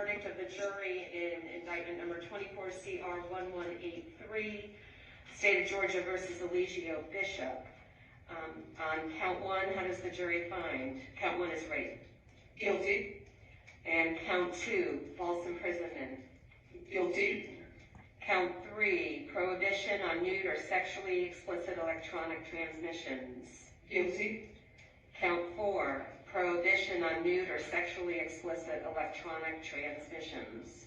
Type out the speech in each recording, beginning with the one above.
verdict of the jury in indictment number 24 CR 1183, State of Georgia versus Eligio Bishop. On count one, how does the jury find? Count one is rape. Guilty. And count two, false imprisonment. Guilty. Count three, prohibition on nude or sexually explicit electronic transmissions. Guilty. Count four, prohibition on nude or sexually explicit electronic transmissions.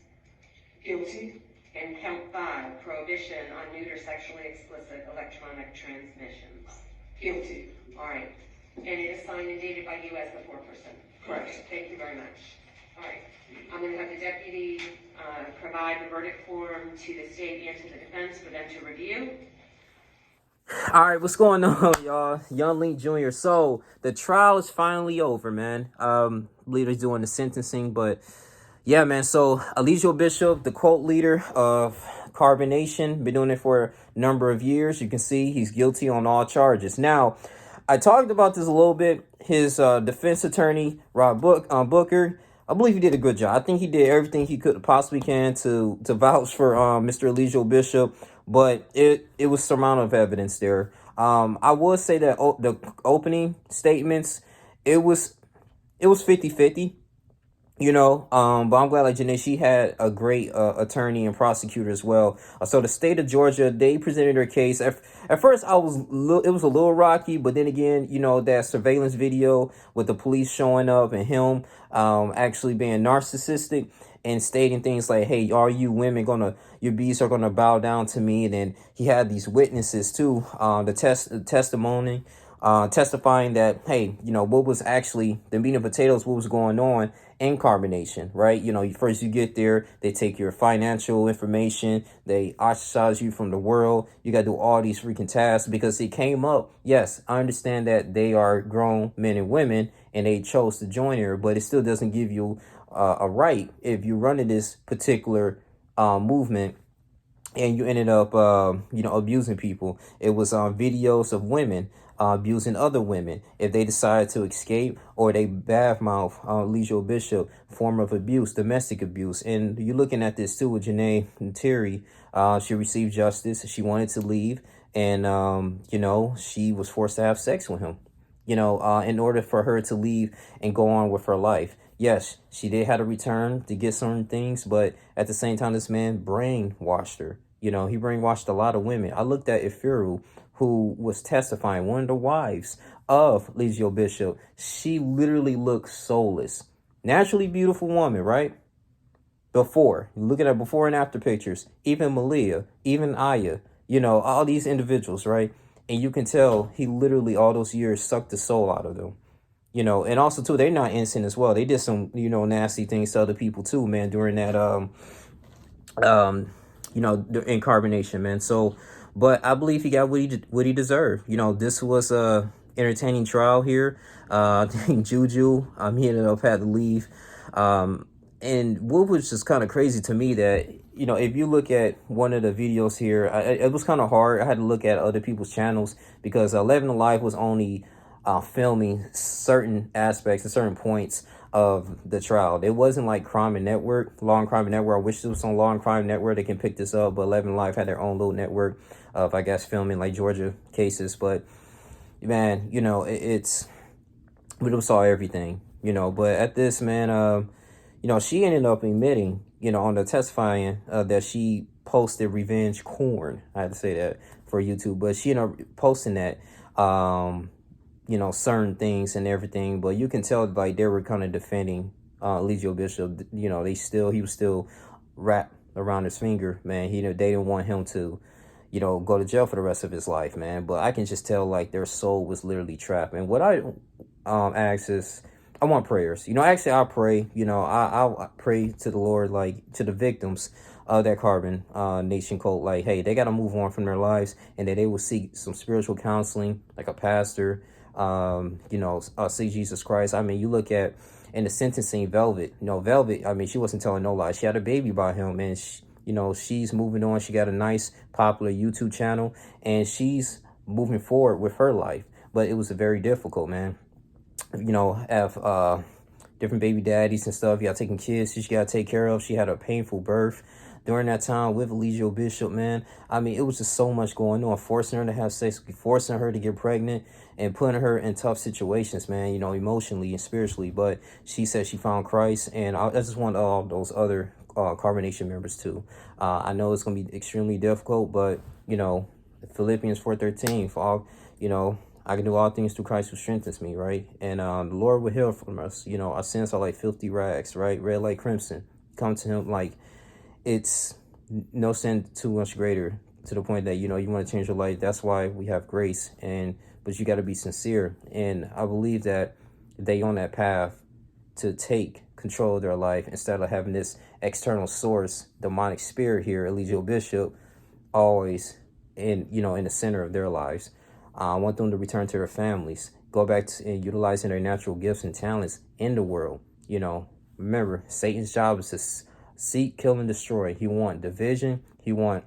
Guilty. And count five, prohibition on nude or sexually explicit electronic transmissions. Guilty. All right. And it is signed and dated by you as the foreperson. Correct. Thank you very much. All right. I'm going to have the deputy provide the verdict form to the state and to the defense for them to review. All right, what's going on, y'all? Young Link Jr. So the trial is finally over, man. I believe they're doing the sentencing, but yeah, man. So Eligio Bishop, the cult leader of Carbonation, been doing it for a number of years. You can see he's guilty on all charges. Now, I talked about this a little bit. His defense attorney, Rob Booker, I believe he did a good job. I think he did everything he could possibly can to vouch for Mr. Eligio Bishop, but it was some amount of evidence there. I would say that the opening statements, it was 50-50. You know, but I'm glad, like Janae, she had a great attorney and prosecutor as well. So the state of Georgia, they presented their case. At first, it was a little rocky, but then again, you know, that surveillance video with the police showing up and him actually being narcissistic and stating things like, "Hey, are you women your bees are gonna bow down to me?" And then he had these witnesses too, testifying that, hey, you know, what was actually the meat and potatoes, what was going on in Carbonation, right? You know, first you get there, they take your financial information, they ostracize you from the world. You got to do all these freaking tasks because it came up. Yes, I understand that they are grown men and women and they chose to join here, but it still doesn't give you a right if you're running this particular movement and you ended up, you know, abusing people. It was videos of women abusing other women. If they decide to escape or they badmouth Eligio Bishop, form of abuse, domestic abuse. And you're looking at this too with Janae and Terry. She received justice. She wanted to leave. And, you know, she was forced to have sex with him, you know, in order for her to leave and go on with her life. Yes, she did have to return to get certain things, but at the same time, this man brainwashed her. You know, he brainwashed a lot of women. I looked at Ifiru, who was testifying, one of the wives of Eligio Bishop. She literally looked soulless. Naturally beautiful woman, right? Before. Look at her before and after pictures. Even Malia, even Aya, you know, all these individuals, right? And you can tell he literally all those years sucked the soul out of them. You know, and also, too, they're not innocent as well. They did some, you know, nasty things to other people, too, man, during that, you know, the incarbonation, man. So, but I believe he got what he deserved. You know, this was a entertaining trial here. I think Juju, he ended up had to leave. And what was just kind of crazy to me that, you know, if you look at one of the videos here, it was kind of hard. I had to look at other people's channels because 11 Alive was only filming certain aspects and certain points of the trial. It wasn't like Crime and Network, Law and Crime and Network. I wish it was on Law and Crime Network. They can pick this up, but 11 Live had their own little network of, I guess, filming like Georgia cases. But man, you know, we saw everything, you know. But at this, man, you know, she ended up admitting, you know, on the testifying that she posted revenge corn. I had to say that for YouTube, but she ended up posting that. You know, certain things and everything, but you can tell like they were kind of defending Eligio Bishop. You know, he was still wrapped around his finger, man. They didn't want him to, you know, go to jail for the rest of his life, man. But I can just tell like their soul was literally trapped. And what I ask is, I want prayers. You know, actually I pray. You know, I pray to the Lord, like to the victims of that Carbon Nation cult, like, hey, they got to move on from their lives and that they will seek some spiritual counseling, like a pastor. You know, see Jesus Christ. I mean, you look at in the sentencing, Velvet, you know, Velvet, I mean, she wasn't telling no lies. She had a baby by him and, you know, she's moving on. She got a nice popular YouTube channel and she's moving forward with her life. But it was very difficult, man. You know, have, different baby daddies and stuff. Y'all taking kids she got to take care of. She had a painful birth during that time with Eligio Bishop, man. I mean, it was just so much going on, forcing her to have sex, forcing her to get pregnant, and putting her in tough situations, man, you know, emotionally and spiritually. But she said she found Christ, and I just want all those other Carbonation members too. I know it's going to be extremely difficult, but, you know, Philippians 4:13, for all, you know, I can do all things through Christ who strengthens me, right? And the Lord will heal from us. You know, our sins are like filthy rags, right? Red like crimson. Come to him like it's no sin too much greater, to the point that, you know, you want to change your life. That's why we have grace, but you got to be sincere. And I believe that they on that path to take control of their life instead of having this external source, demonic spirit here, Eligio Bishop, always in the center of their lives. I want them to return to their families, go back to utilizing their natural gifts and talents in the world. You know, remember, Satan's job is to seek, kill, and destroy. He want division. He want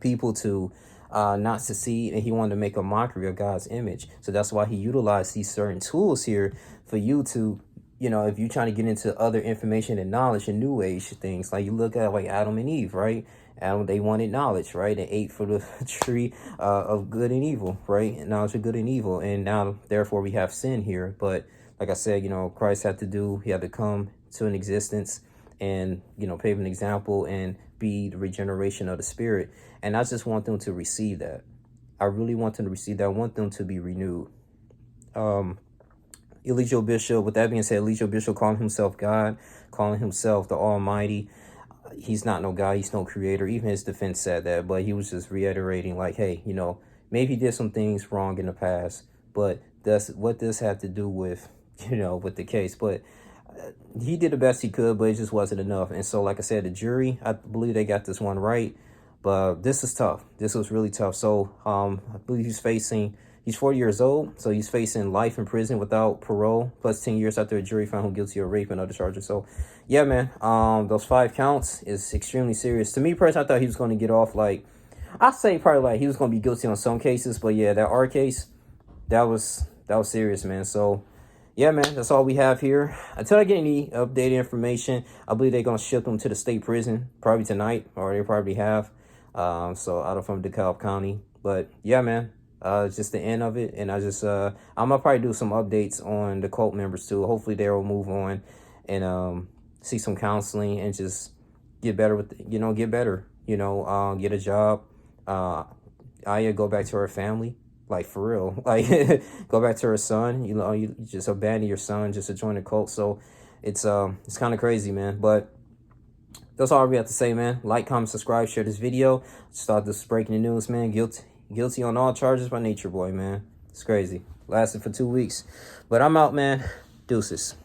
people to not succeed, and he wanted to make a mockery of God's image. So that's why he utilized these certain tools here for you to, you know, if you're trying to get into other information and knowledge and new age things, like you look at like Adam and Eve, right? Adam, they wanted knowledge, right? They ate for the tree of good and evil, right? Knowledge of good and evil. And now, therefore, we have sin here. But like I said, you know, Christ had to come to an existence and, you know, pave an example and be the regeneration of the spirit. And I just want them to receive that. I really want them to receive that. I want them to be renewed. Eligio Bishop, with that being said, Eligio Bishop calling himself God, calling himself the Almighty. He's not no God. He's no creator. Even his defense said that, but he was just reiterating like, hey, you know, maybe he did some things wrong in the past, but that's what this had to do with, you know, with the case. But he did the best he could, but it just wasn't enough. And so, like I said, the jury, I believe they got this one right, but this is tough. This was really tough. So I believe he's 40 years old, so he's facing life in prison without parole, plus 10 years after a jury found him guilty of rape and other charges. So, yeah, man, those 5 counts is extremely serious. To me, personally, I thought he was going to get off, like, I'd say probably like he was going to be guilty on some cases, but yeah, that R case, that was serious, man. So, yeah, man, that's all we have here. Until I get any updated information, I believe they're going to ship them to the state prison probably tonight, or they probably have. So out of from DeKalb County. But yeah, man, it's just the end of it. And I'm gonna probably do some updates on the cult members too. Hopefully they will move on and see some counseling and just get better get better, get a job. Aya go back to her family. Like, for real, like, go back to her son. You just abandon your son just to join the cult. So it's kind of crazy, man. But that's all we have to say, man. Like, comment, subscribe, share this video. Start this breaking the news, man. Guilty on all charges by Natureboy, man. It's crazy. Lasted for 2 weeks. But I'm out, man. Deuces.